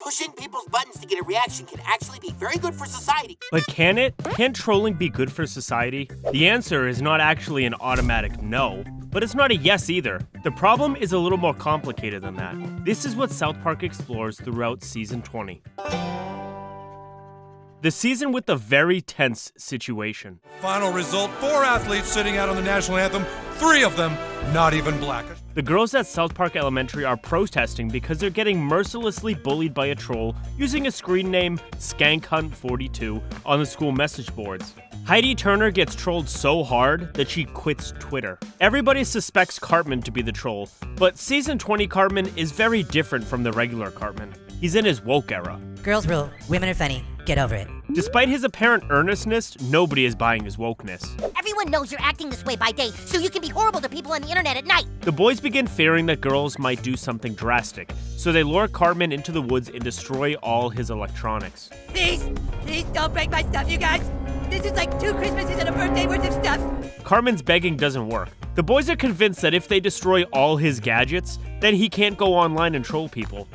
Pushing people's buttons to get a reaction can actually be very good for society. But can it? Can trolling be good for society? The answer is not actually an automatic no, but it's not a yes either. The problem is a little more complicated than that. This is what South Park explores throughout Season 20. The season with a very tense situation. Final result, 4 athletes sitting out on the national anthem, 3 of them not even black. The girls at South Park Elementary are protesting because they're getting mercilessly bullied by a troll using a screen name SkankHunt42 on the school message boards. Heidi Turner gets trolled so hard that she quits Twitter. Everybody suspects Cartman to be the troll, but Season 20 Cartman is very different from the regular Cartman. He's in his woke era. Girls rule, women are funny, get over it. Despite his apparent earnestness, nobody is buying his wokeness. Everyone knows you're acting this way by day, so you can be horrible to people on the internet at night. The boys begin fearing that girls might do something drastic, so they lure Cartman into the woods and destroy all his electronics. Please don't break my stuff, you guys. This is like 2 Christmases and a birthday worth of stuff. Cartman's begging doesn't work. The boys are convinced that if they destroy all his gadgets, then he can't go online and troll people.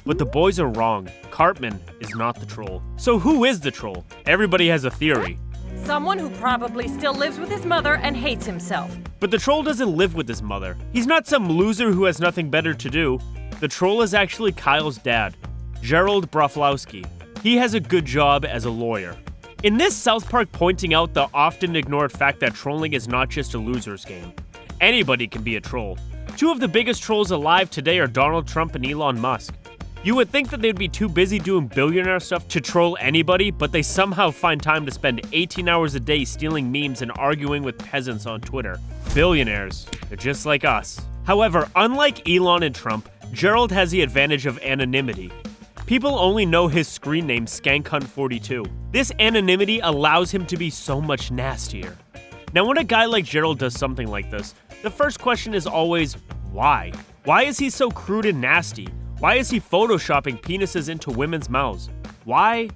But the boys are wrong. Cartman is not the troll. So who is the troll? Everybody has a theory. Someone who probably still lives with his mother and hates himself. But the troll doesn't live with his mother. He's not some loser who has nothing better to do. The troll is actually Kyle's dad, Gerald Broflowski. He has a good job as a lawyer. In this, South Park pointing out the often ignored fact that trolling is not just a loser's game. Anybody can be a troll. 2 of the biggest trolls alive today are Donald Trump and Elon Musk. You would think that they'd be too busy doing billionaire stuff to troll anybody, but they somehow find time to spend 18 hours a day stealing memes and arguing with peasants on Twitter. Billionaires, they're just like us. However, unlike Elon and Trump, Gerald has the advantage of anonymity. People only know his screen name SkankHunt42. This anonymity allows him to be so much nastier. Now when a guy like Gerald does something like this, the first question is always, why? Why is he so crude and nasty? Why is he photoshopping penises into women's mouths? Why?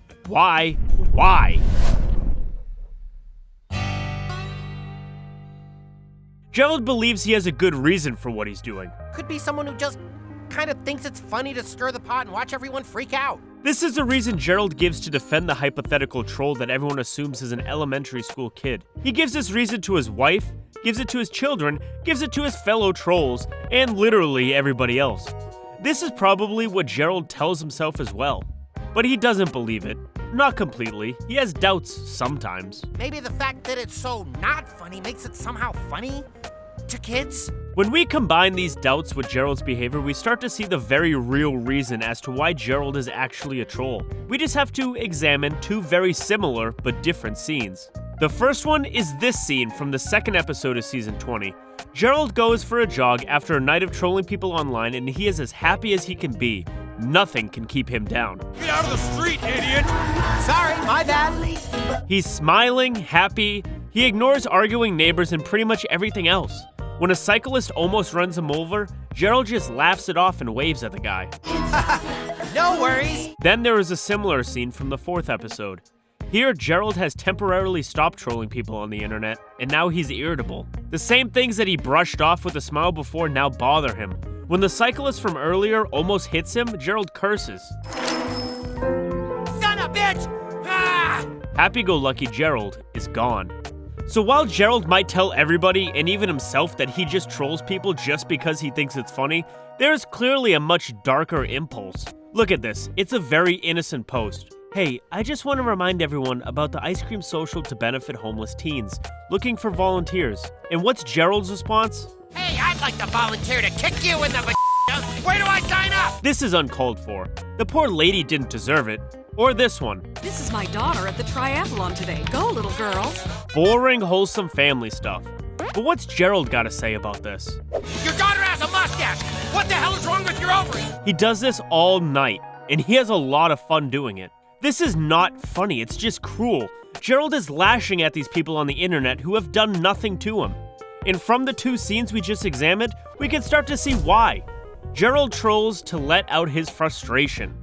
Gerald believes he has a good reason for what he's doing. Could be someone who just kind of thinks it's funny to stir the pot and watch everyone freak out. This is the reason Gerald gives to defend the hypothetical troll that everyone assumes is an elementary school kid. He gives this reason to his wife, gives it to his children, gives it to his fellow trolls, and literally everybody else. This is probably what Gerald tells himself as well. But he doesn't believe it. Not completely. He has doubts sometimes. Maybe the fact that it's so not funny makes it somehow funny to kids? When we combine these doubts with Gerald's behavior, we start to see the very real reason as to why Gerald is actually a troll. We just have to examine 2 very similar but different scenes. The first one is this scene from the 2nd episode of Season 20. Gerald goes for a jog after a night of trolling people online and he is as happy as he can be. Nothing can keep him down. Get out of the street, idiot! Sorry, my bad. He's smiling, happy. He ignores arguing neighbors and pretty much everything else. When a cyclist almost runs him over, Gerald just laughs it off and waves at the guy. No worries. Then there is a similar scene from the 4th episode. Here, Gerald has temporarily stopped trolling people on the internet, and now he's irritable. The same things that he brushed off with a smile before now bother him. When the cyclist from earlier almost hits him, Gerald curses. Son of a bitch! Ah! Happy-go-lucky Gerald is gone. So while Gerald might tell everybody, and even himself, that he just trolls people just because he thinks it's funny, there is clearly a much darker impulse. Look at this, it's a very innocent post. Hey, I just want to remind everyone about the ice cream social to benefit homeless teens, looking for volunteers. And what's Gerald's response? Hey, I'd like to volunteer to kick you in the vagina. Where do I sign up? This is uncalled for. The poor lady didn't deserve it. Or this one. This is my daughter at the triathlon today. Go, little girls. Boring, wholesome family stuff. But what's Gerald got to say about this? Your daughter has a mustache. What the hell is wrong with your ovaries? He does this all night, and he has a lot of fun doing it. This is not funny, it's just cruel. Gerald is lashing at these people on the internet who have done nothing to him. And from the 2 scenes we just examined, we can start to see why. Gerald trolls to let out his frustration.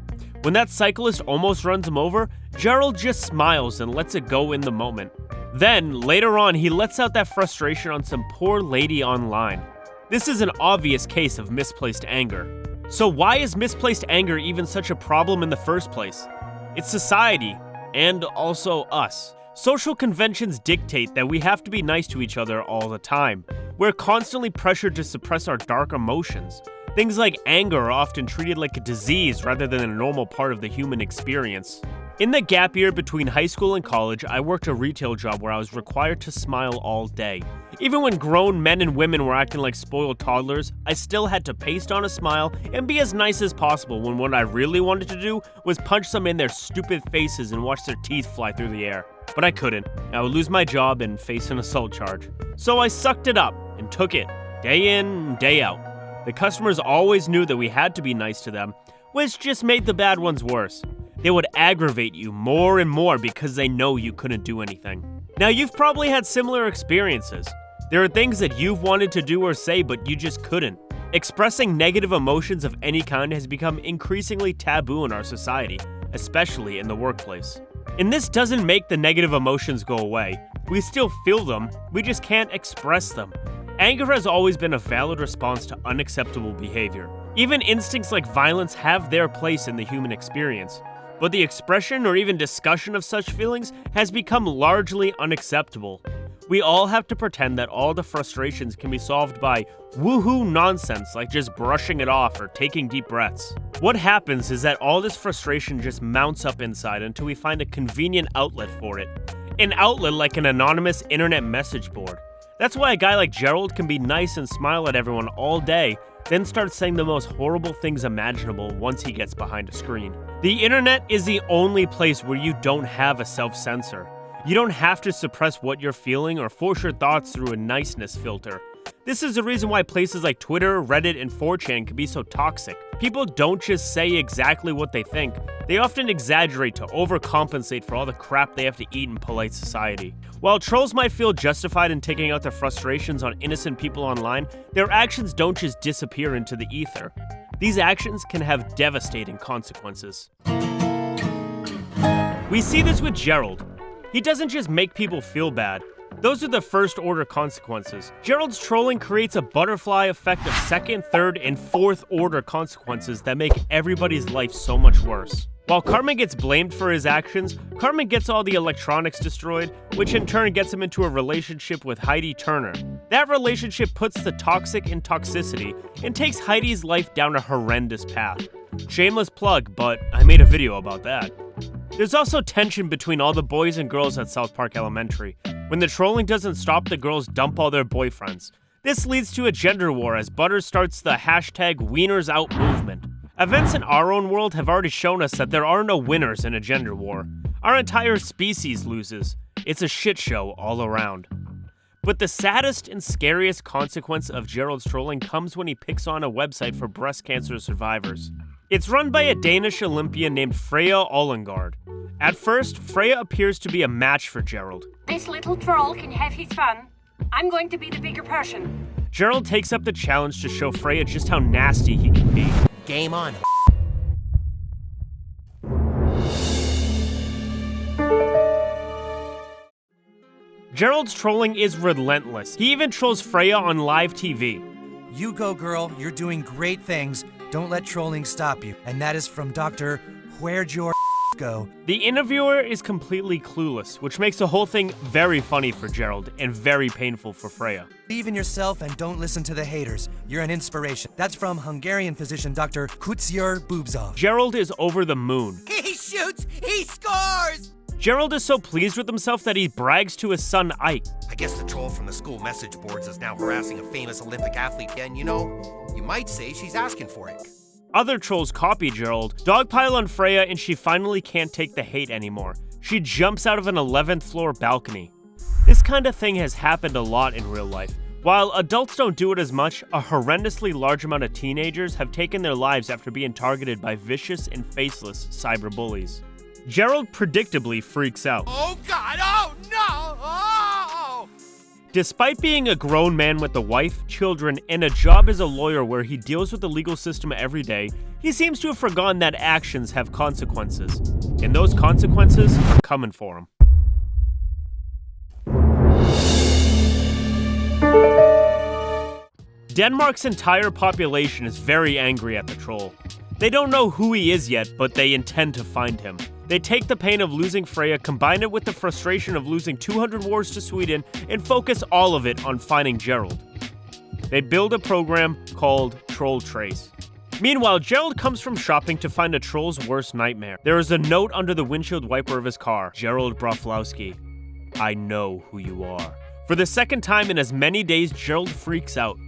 When that cyclist almost runs him over, Gerald just smiles and lets it go in the moment. Then, later on, he lets out that frustration on some poor lady online. This is an obvious case of misplaced anger. So why is misplaced anger even such a problem in the first place? It's society, and also us. Social conventions dictate that we have to be nice to each other all the time. We're constantly pressured to suppress our dark emotions. Things like anger are often treated like a disease rather than a normal part of the human experience. In the gap year between high school and college, I worked a retail job where I was required to smile all day. Even when grown men and women were acting like spoiled toddlers, I still had to paste on a smile and be as nice as possible when what I really wanted to do was punch them in their stupid faces and watch their teeth fly through the air. But I couldn't. I would lose my job and face an assault charge. So I sucked it up and took it, day in, day out. The customers always knew that we had to be nice to them, which just made the bad ones worse. They would aggravate you more and more because they know you couldn't do anything. Now, you've probably had similar experiences. There are things that you've wanted to do or say, but you just couldn't. Expressing negative emotions of any kind has become increasingly taboo in our society, especially in the workplace. And this doesn't make the negative emotions go away. We still feel them, we just can't express them. Anger has always been a valid response to unacceptable behavior. Even instincts like violence have their place in the human experience. But the expression or even discussion of such feelings has become largely unacceptable. We all have to pretend that all the frustrations can be solved by woohoo nonsense like just brushing it off or taking deep breaths. What happens is that all this frustration just mounts up inside until we find a convenient outlet for it. An outlet like an anonymous internet message board. That's why a guy like Gerald can be nice and smile at everyone all day, then start saying the most horrible things imaginable once he gets behind a screen. The internet is the only place where you don't have a self-censor. You don't have to suppress what you're feeling or force your thoughts through a niceness filter. This is the reason why places like Twitter, Reddit, and 4chan can be so toxic. People don't just say exactly what they think. They often exaggerate to overcompensate for all the crap they have to eat in polite society. While trolls might feel justified in taking out their frustrations on innocent people online, their actions don't just disappear into the ether. These actions can have devastating consequences. We see this with Gerald. He doesn't just make people feel bad. Those are the first-order consequences. Gerald's trolling creates a butterfly effect of second, third, and fourth-order consequences that make everybody's life so much worse. While Cartman gets blamed for his actions, Cartman gets all the electronics destroyed, which in turn gets him into a relationship with Heidi Turner. That relationship puts the toxic in toxicity and takes Heidi's life down a horrendous path. Shameless plug, but I made a video about that. There's also tension between all the boys and girls at South Park Elementary. When the trolling doesn't stop, the girls dump all their boyfriends. This leads to a gender war as Butters starts the #WienersOut movement. Events in our own world have already shown us that there are no winners in a gender war. Our entire species loses. It's a shit show all around. But the saddest and scariest consequence of Gerald's trolling comes when he picks on a website for breast cancer survivors. It's run by a Danish Olympian named Freya Ollengard. At first, Freya appears to be a match for Gerald. This little troll can have his fun. I'm going to be the bigger person. Gerald takes up the challenge to show Freya just how nasty he can be. Game on. Gerald's trolling is relentless. He even trolls Freya on live TV. You go, girl. You're doing great things. Don't let trolling stop you. And that is from Dr. Where'd Your Go? The interviewer is completely clueless, which makes the whole thing very funny for Gerald and very painful for Freya. Believe in yourself and don't listen to the haters. You're an inspiration. That's from Hungarian physician Dr. Kutsir Bubzov. Gerald is over the moon. He shoots, he scores! Gerald is so pleased with himself that he brags to his son Ike. I guess the troll from the school message boards is now harassing a famous Olympic athlete, and you might say she's asking for it. Other trolls copy Gerald, dogpile on Freya, and she finally can't take the hate anymore. She jumps out of an 11th floor balcony. This kind of thing has happened a lot in real life. While adults don't do it as much, a horrendously large amount of teenagers have taken their lives after being targeted by vicious and faceless cyberbullies. Gerald predictably freaks out. Oh God, oh no, oh! Despite being a grown man with a wife, children, and a job as a lawyer where he deals with the legal system every day, he seems to have forgotten that actions have consequences. And those consequences are coming for him. Denmark's entire population is very angry at the troll. They don't know who he is yet, but they intend to find him. They take the pain of losing Freya, combine it with the frustration of losing 200 wars to Sweden, and focus all of it on finding Gerald. They build a program called Troll Trace. Meanwhile, Gerald comes from shopping to find a troll's worst nightmare. There is a note under the windshield wiper of his car. Gerald Broflowski, I know who you are. For the second time in as many days, Gerald freaks out.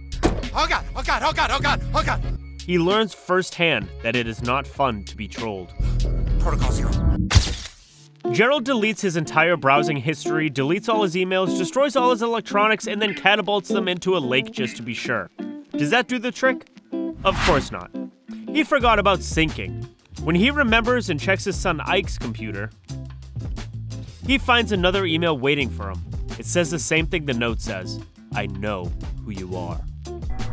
Oh god, oh god, oh god, oh god, oh god! He learns firsthand that it is not fun to be trolled. Protocol 0. Gerald deletes his entire browsing history, deletes all his emails, destroys all his electronics, and then catapults them into a lake just to be sure. Does that do the trick? Of course not. He forgot about syncing. When he remembers and checks his son Ike's computer, he finds another email waiting for him. It says the same thing the note says. I know who you are.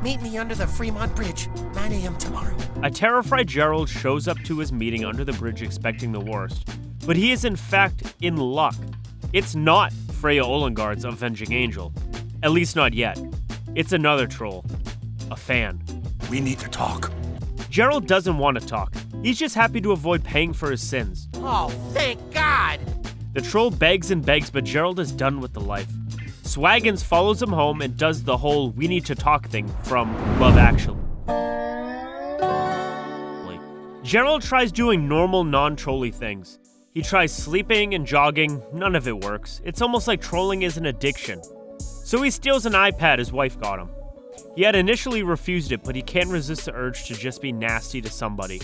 Meet me under the Fremont Bridge, 9 a.m. tomorrow. A terrified Gerald shows up to his meeting under the bridge expecting the worst, but he is in fact in luck. It's not Freya Ollengard's Avenging Angel. At least not yet. It's another troll. A fan. We need to talk. Gerald doesn't want to talk. He's just happy to avoid paying for his sins. Oh, thank God! The troll begs and begs, but Gerald is done with the life. Swaggins follows him home and does the whole we need to talk thing from Love Actually. Gerald tries doing normal, non-trolly things. He tries sleeping and jogging, none of it works. It's almost like trolling is an addiction. So he steals an iPad his wife got him. He had initially refused it, but he can't resist the urge to just be nasty to somebody.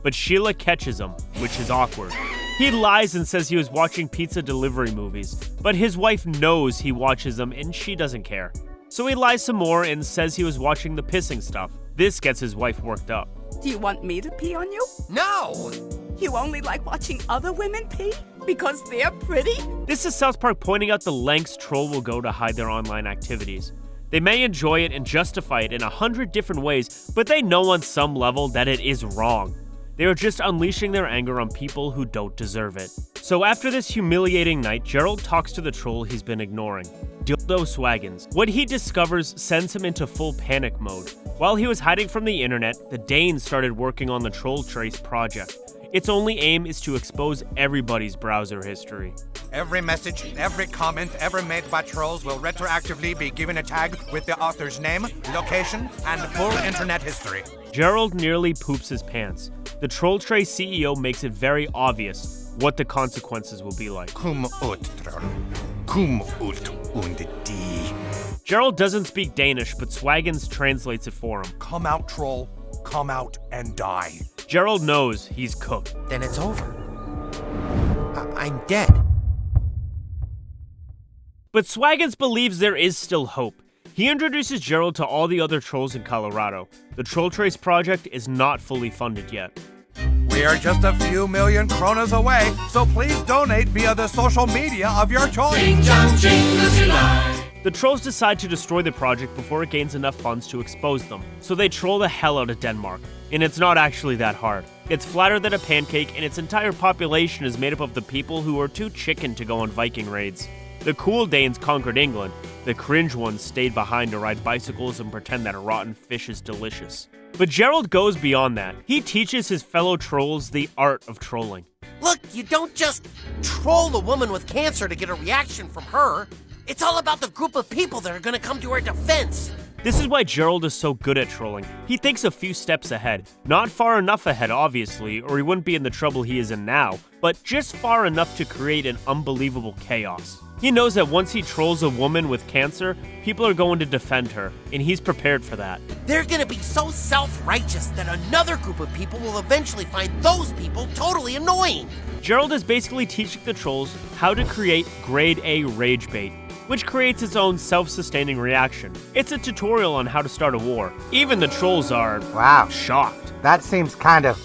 But Sheila catches him, which is awkward. He lies and says he was watching pizza delivery movies, but his wife knows he watches them and she doesn't care. So he lies some more and says he was watching the pissing stuff. This gets his wife worked up. Do you want me to pee on you? No! You only like watching other women pee? Because they're pretty? This is South Park pointing out the lengths troll will go to hide their online activities. They may enjoy it and justify it in 100 different ways, but they know on some level that it is wrong. They are just unleashing their anger on people who don't deserve it. So after this humiliating night, Gerald talks to the troll he's been ignoring, Dildo Swaggins. What he discovers sends him into full panic mode. While he was hiding from the internet, the Danes started working on the Troll Trace project. Its only aim is to expose everybody's browser history. Every message, every comment ever made by trolls will retroactively be given a tag with the author's name, location, and full internet history. Gerald nearly poops his pants. The Troll Trace CEO makes it very obvious what the consequences will be like. Cum ut troll. Cum ut und die. Gerald doesn't speak Danish, but Swaggins translates it for him. Come out, troll. Come out and die. Gerald knows he's cooked. Then it's over. I'm dead. But Swaggins believes there is still hope. He introduces Gerald to all the other trolls in Colorado. The Troll Trace project is not fully funded yet. We are just a few million kronas away, so please donate via the social media of your choice. The trolls decide to destroy the project before it gains enough funds to expose them, so they troll the hell out of Denmark. And it's not actually that hard. It's flatter than a pancake, and its entire population is made up of the people who are too chicken to go on Viking raids. The cool Danes conquered England. The cringe ones stayed behind to ride bicycles and pretend that rotten fish is delicious. But Gerald goes beyond that. He teaches his fellow trolls the art of trolling. Look, you don't just troll a woman with cancer to get a reaction from her. It's all about the group of people that are gonna come to her defense. This is why Gerald is so good at trolling. He thinks a few steps ahead. Not far enough ahead, obviously, or he wouldn't be in the trouble he is in now, but just far enough to create an unbelievable chaos. He knows that once he trolls a woman with cancer, people are going to defend her, and he's prepared for that. They're gonna be so self-righteous that another group of people will eventually find those people totally annoying. Gerald is basically teaching the trolls how to create grade A rage bait, which creates its own self-sustaining reaction. It's a tutorial on how to start a war. Even the trolls are shocked. That seems kind of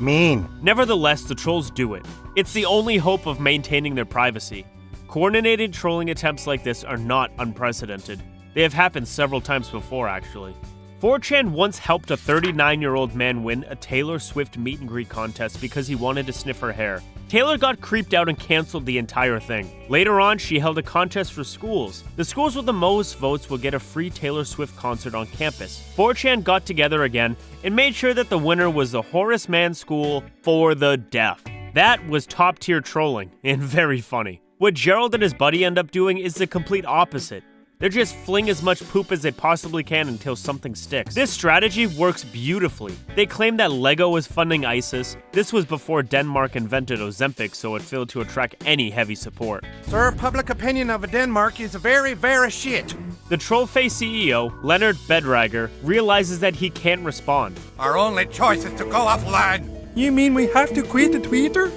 mean. Nevertheless, the trolls do it. It's the only hope of maintaining their privacy. Coordinated trolling attempts like this are not unprecedented. They have happened several times before, actually. 4chan once helped a 39-year-old man win a Taylor Swift meet and greet contest because he wanted to sniff her hair. Taylor got creeped out and canceled the entire thing. Later on, she held a contest for schools. The schools with the most votes will get a free Taylor Swift concert on campus. 4chan got together again and made sure that the winner was the Horace Mann School for the Deaf. That was top-tier trolling and very funny. What Gerald and his buddy end up doing is the complete opposite. They just fling as much poop as they possibly can until something sticks. This strategy works beautifully. They claim that Lego was funding ISIS. This was before Denmark invented Ozempic, so it failed to attract any heavy support. Sir, public opinion of Denmark is very, very shit. The Trollface CEO, Leonard Bedrager, realizes that he can't respond. Our only choice is to go offline. You mean we have to quit the Twitter?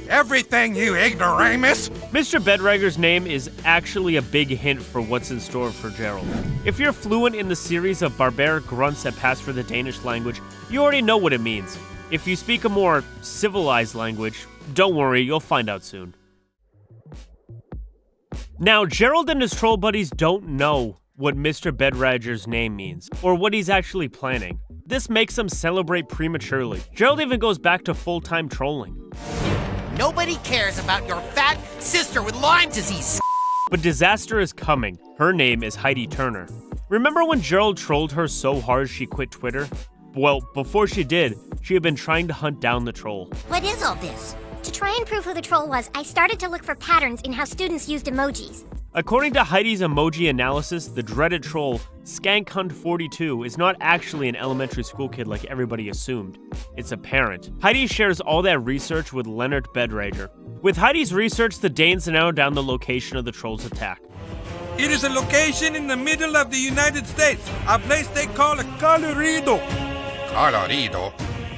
Everything, you ignoramus! Mr. Bedrager's name is actually a big hint for what's in store for Gerald. If you're fluent in the series of barbaric grunts that pass for the Danish language, you already know what it means. If you speak a more civilized language, don't worry, you'll find out soon. Now, Gerald and his troll buddies don't know what Mr. Bedrager's name means, or what he's actually planning. This makes them celebrate prematurely. Gerald even goes back to full-time trolling. Nobody cares about your fat sister with Lyme disease. But disaster is coming. Her name is Heidi Turner. Remember when Gerald trolled her so hard she quit Twitter? Well, before she did, she had been trying to hunt down the troll. What is all this? To try and prove who the troll was, I started to look for patterns in how students used emojis. According to Heidi's emoji analysis, the dreaded troll, SkankHunt42, is not actually an elementary school kid like everybody assumed. It's a parent. Heidi shares all that research with Leonard Bedrager. With Heidi's research, the Danes narrow down the location of the troll's attack. It is a location in the middle of the United States, a place they call Colorado. Colorado?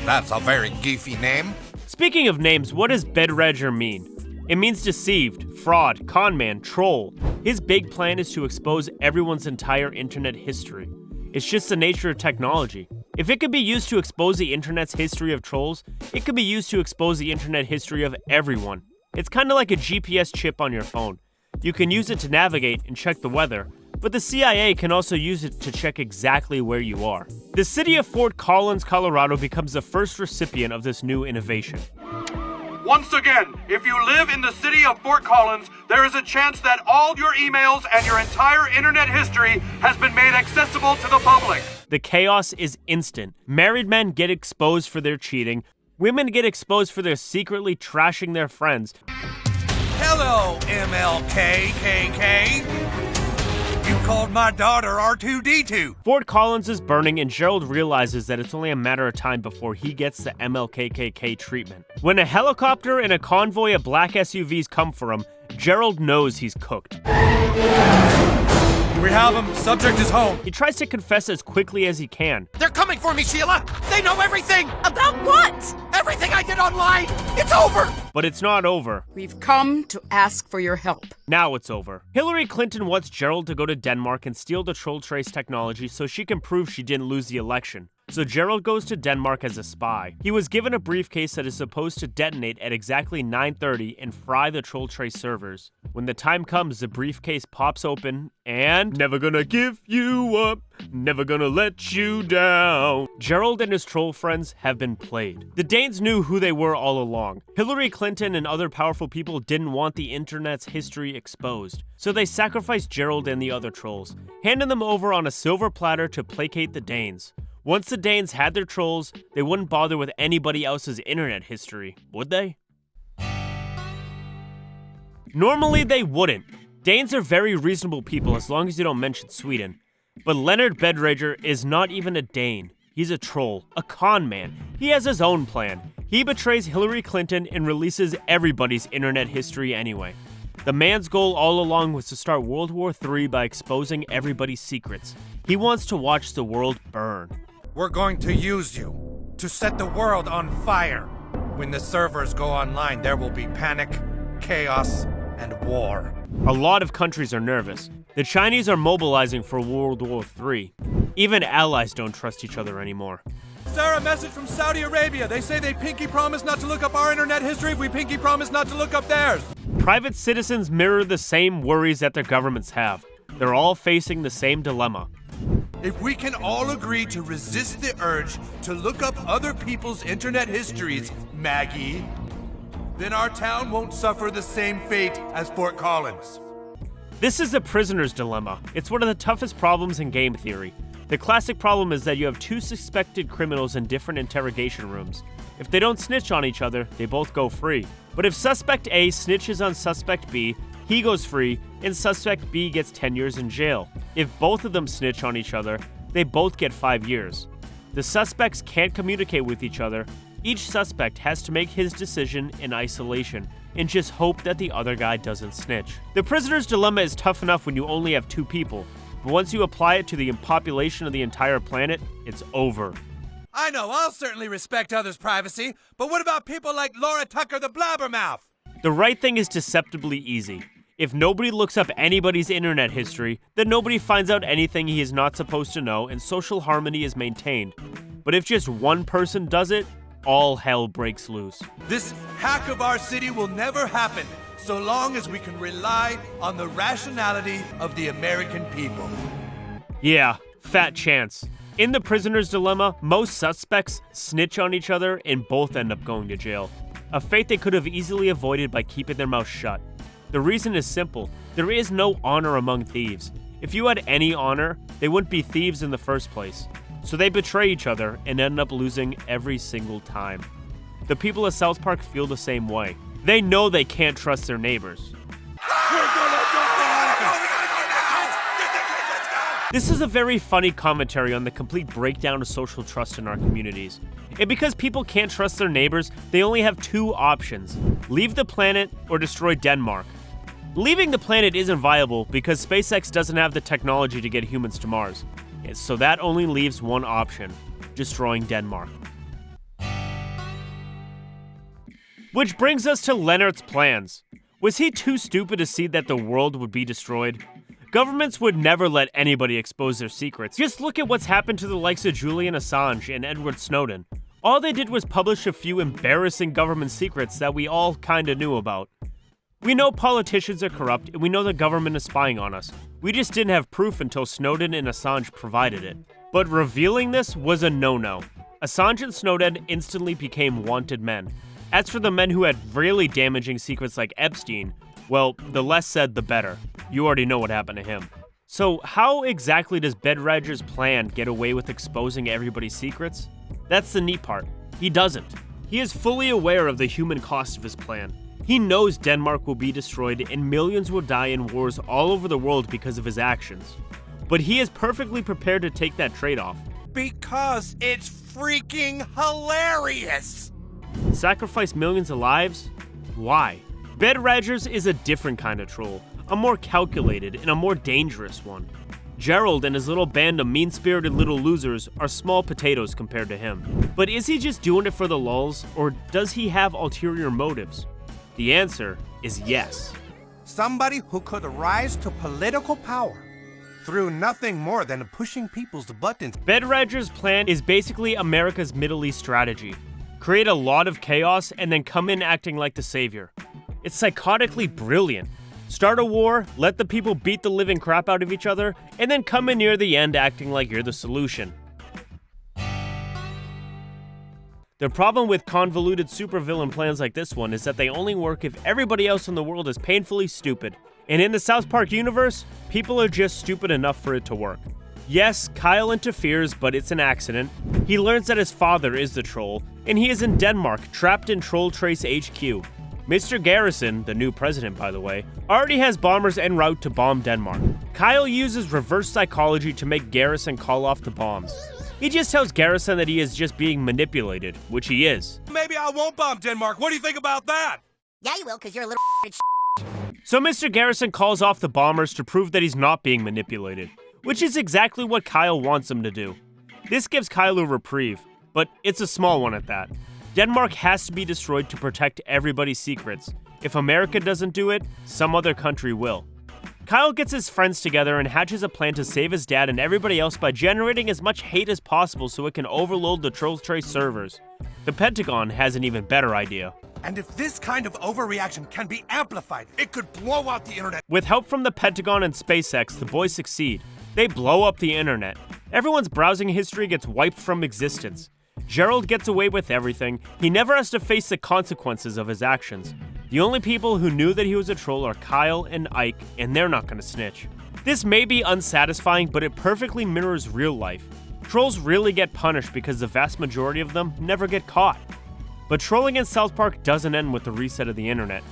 That's a very goofy name. Speaking of names, what does Bedrager mean? It means deceived, fraud, conman, troll. His big plan is to expose everyone's entire internet history. It's just the nature of technology. If it could be used to expose the internet's history of trolls, it could be used to expose the internet history of everyone. It's kind of like a GPS chip on your phone. You can use it to navigate and check the weather, but the CIA can also use it to check exactly where you are. The city of Fort Collins, Colorado becomes the first recipient of this new innovation. Once again, if you live in the city of Fort Collins, there is a chance that all your emails and your entire internet history has been made accessible to the public. The chaos is instant. Married men get exposed for their cheating. Women get exposed for their secretly trashing their friends. Hello, MLKKK. You called my daughter R2D2. Fort Collins is burning, and Gerald realizes that it's only a matter of time before he gets the MLKKK treatment. When a helicopter and a convoy of black SUVs come for him, Gerald knows he's cooked. We have him. Subject is home. He tries to confess as quickly as he can. They're coming for me, Sheila. They know everything. About what? Everything I did online. It's over. But it's not over. We've come to ask for your help. Now it's over. Hillary Clinton wants Gerald to go to Denmark and steal the troll trace technology so she can prove she didn't lose the election. So Gerald goes to Denmark as a spy. He was given a briefcase that is supposed to detonate at exactly 9:30 and fry the troll trace servers. When the time comes, the briefcase pops open and never gonna give you up, never gonna let you down. Gerald and his troll friends have been played. The Danes knew who they were all along. Hillary Clinton and other powerful people didn't want the internet's history exposed. So they sacrificed Gerald and the other trolls, handing them over on a silver platter to placate the Danes. Once the Danes had their trolls, they wouldn't bother with anybody else's internet history, would they? Normally they wouldn't. Danes are very reasonable people as long as you don't mention Sweden. But Leonard Bedrager is not even a Dane. He's a troll, a con man. He has his own plan. He betrays Hillary Clinton and releases everybody's internet history anyway. The man's goal all along was to start World War III by exposing everybody's secrets. He wants to watch the world burn. We're going to use you to set the world on fire. When the servers go online, there will be panic, chaos, and war. A lot of countries are nervous. The Chinese are mobilizing for World War III. Even allies don't trust each other anymore. Sir, a message from Saudi Arabia. They say they pinky promise not to look up our internet history if we pinky promise not to look up theirs. Private citizens mirror the same worries that their governments have. They're all facing the same dilemma. If we can all agree to resist the urge to look up other people's internet histories, Maggie, then our town won't suffer the same fate as Fort Collins. This is the prisoner's dilemma. It's one of the toughest problems in game theory. The classic problem is that you have two suspected criminals in different interrogation rooms. If they don't snitch on each other, they both go free. But if suspect A snitches on suspect B, he goes free, and suspect B gets 10 years in jail. If both of them snitch on each other, they both get 5 years. The suspects can't communicate with each other. Each suspect has to make his decision in isolation and just hope that the other guy doesn't snitch. The prisoner's dilemma is tough enough when you only have two people, but once you apply it to the population of the entire planet, it's over. I know, I'll certainly respect others' privacy, but what about people like Laura Tucker the Blabbermouth? The right thing is deceptively easy. If nobody looks up anybody's internet history, then nobody finds out anything he is not supposed to know and social harmony is maintained. But if just one person does it, all hell breaks loose. This hack of our city will never happen so long as we can rely on the rationality of the American people. Yeah, fat chance. In the prisoner's dilemma, most suspects snitch on each other and both end up going to jail. A fate they could have easily avoided by keeping their mouth shut. The reason is simple. There is no honor among thieves. If you had any honor, they wouldn't be thieves in the first place. So they betray each other and end up losing every single time. The people of South Park feel the same way. They know they can't trust their neighbors. This is a very funny commentary on the complete breakdown of social trust in our communities. And because people can't trust their neighbors, they only have two options: leave the planet or destroy Denmark. Leaving the planet isn't viable because SpaceX doesn't have the technology to get humans to Mars. So that only leaves one option: destroying Denmark. Which brings us to Leonard's plans. Was he too stupid to see that the world would be destroyed? Governments would never let anybody expose their secrets. Just look at what's happened to the likes of Julian Assange and Edward Snowden. All they did was publish a few embarrassing government secrets that we all kinda knew about. We know politicians are corrupt, and we know the government is spying on us. We just didn't have proof until Snowden and Assange provided it. But revealing this was a no-no. Assange and Snowden instantly became wanted men. As for the men who had really damaging secrets like Epstein, well, the less said, the better. You already know what happened to him. So how exactly does Bedradger's plan get away with exposing everybody's secrets? That's the neat part. He doesn't. He is fully aware of the human cost of his plan. He knows Denmark will be destroyed and millions will die in wars all over the world because of his actions. But he is perfectly prepared to take that trade-off. Because it's freaking hilarious! Sacrifice millions of lives? Why? Bedradger's is a different kind of troll, a more calculated and a more dangerous one. Gerald and his little band of mean-spirited little losers are small potatoes compared to him. But is he just doing it for the lulz, or does he have ulterior motives? The answer is yes. Somebody who could rise to political power through nothing more than pushing people's buttons. Bedradger's plan is basically America's Middle East strategy. Create a lot of chaos and then come in acting like the savior. It's psychotically brilliant. Start a war, let the people beat the living crap out of each other, and then come in near the end acting like you're the solution. The problem with convoluted supervillain plans like this one is that they only work if everybody else in the world is painfully stupid. And in the South Park universe, people are just stupid enough for it to work. Yes, Kyle interferes, but it's an accident. He learns that his father is the troll, and he is in Denmark, trapped in Troll Trace HQ. Mr. Garrison, the new president by the way, already has bombers en route to bomb Denmark. Kyle uses reverse psychology to make Garrison call off the bombs. He just tells Garrison that he is just being manipulated, which he is. Maybe I won't bomb Denmark. What do you think about that? Yeah, you will, because you're a little So Mr. Garrison calls off the bombers to prove that he's not being manipulated, which is exactly what Kyle wants him to do. This gives Kyle a reprieve, but it's a small one at that. Denmark has to be destroyed to protect everybody's secrets. If America doesn't do it, some other country will. Kyle gets his friends together and hatches a plan to save his dad and everybody else by generating as much hate as possible so it can overload the Troll Trace servers. The Pentagon has an even better idea. And if this kind of overreaction can be amplified, it could blow out the internet. With help from the Pentagon and SpaceX, the boys succeed. They blow up the internet. Everyone's browsing history gets wiped from existence. Gerald gets away with everything. He never has to face the consequences of his actions. The only people who knew that he was a troll are Kyle and Ike, and they're not gonna snitch. This may be unsatisfying, but it perfectly mirrors real life. Trolls really get punished because the vast majority of them never get caught. But trolling in South Park doesn't end with the reset of the internet.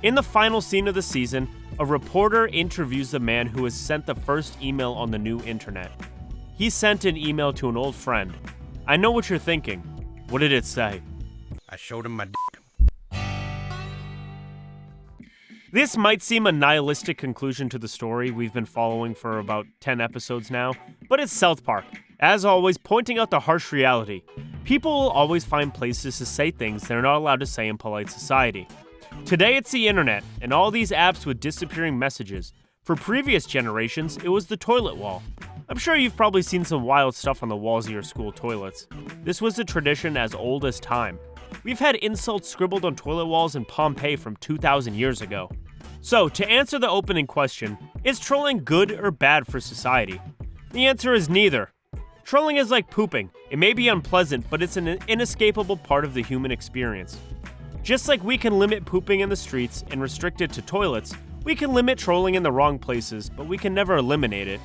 In the final scene of the season, a reporter interviews the man who has sent the first email on the new internet. He sent an email to an old friend. I know what you're thinking. What did it say? I showed him my dick. This might seem a nihilistic conclusion to the story we've been following for about 10 episodes now, but it's South Park. As always, pointing out the harsh reality. People will always find places to say things they're not allowed to say in polite society. Today it's the internet, and all these apps with disappearing messages. For previous generations, it was the toilet wall. I'm sure you've probably seen some wild stuff on the walls of your school toilets. This was a tradition as old as time. We've had insults scribbled on toilet walls in Pompeii from 2,000 years ago. So, to answer the opening question, is trolling good or bad for society? The answer is neither. Trolling is like pooping. It may be unpleasant, but it's an inescapable part of the human experience. Just like we can limit pooping in the streets and restrict it to toilets, we can limit trolling in the wrong places, but we can never eliminate it.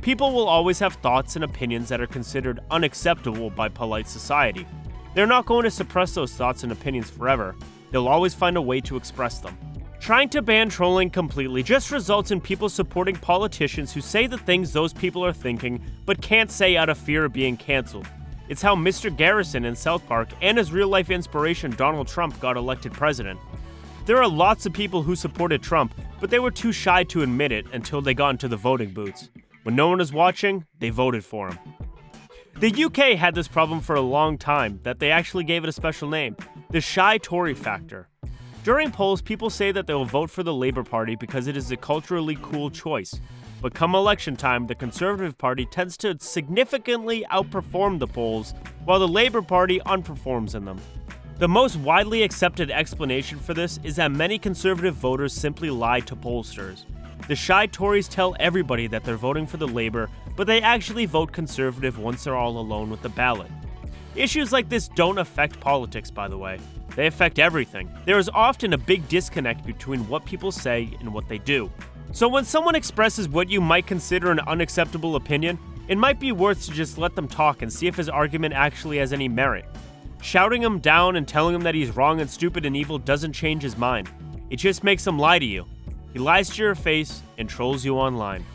People will always have thoughts and opinions that are considered unacceptable by polite society. They're not going to suppress those thoughts and opinions forever. They'll always find a way to express them. Trying to ban trolling completely just results in people supporting politicians who say the things those people are thinking but can't say out of fear of being cancelled. It's how Mr. Garrison in South Park and his real-life inspiration Donald Trump got elected president. There are lots of people who supported Trump, but they were too shy to admit it until they got into the voting booths. When no one was watching, they voted for him. The UK had this problem for a long time that they actually gave it a special name, the shy Tory factor. During polls, people say that they will vote for the Labour Party because it is a culturally cool choice. But come election time, the Conservative Party tends to significantly outperform the polls, while the Labour Party underperforms in them. The most widely accepted explanation for this is that many Conservative voters simply lie to pollsters. The shy Tories tell everybody that they're voting for the Labour, but they actually vote Conservative once they're all alone with the ballot. Issues like this don't affect politics, by the way. They affect everything. There is often a big disconnect between what people say and what they do. So when someone expresses what you might consider an unacceptable opinion, it might be worth to just let them talk and see if his argument actually has any merit. Shouting him down and telling him that he's wrong and stupid and evil doesn't change his mind. It just makes him lie to you. He lies to your face and trolls you online.